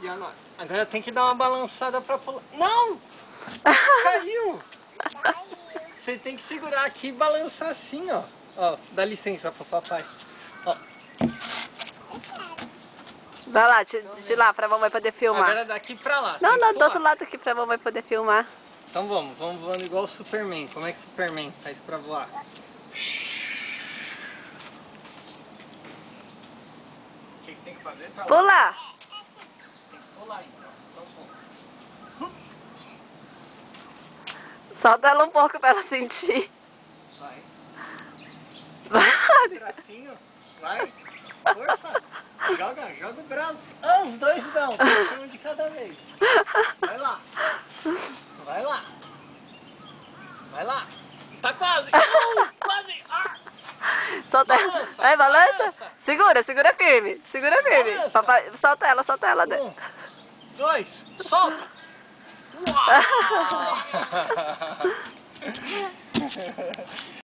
E agora? Agora tem que dar uma balançada pra pular. Não! Caiu! Você tem que segurar aqui e balançar assim, ó. Ó, dá licença pro papai. Ó. Vai lá, de lá pra mamãe poder filmar. Agora daqui pra lá. Não, não, do outro lado aqui pra mamãe poder filmar. Então vamos voando igual o Superman. Como é que o Superman faz pra voar? O que tem que fazer pra lá? Pular! Tem que pular então. Então vamos. Solta ela um pouco pra ela sentir. Vai. Vai. Bracinho. Vai. Força. Joga o braço. Ah, os dois não. Tem que ser um de cada vez. Vai lá. Vai lá. Vai lá. Tá quase. Quase. Ah. Solta ela. Balança, Vai, balança. balança. Segura firme. Segura firme. Balança. Papai, solta ela. 1, 2, solta. Uau!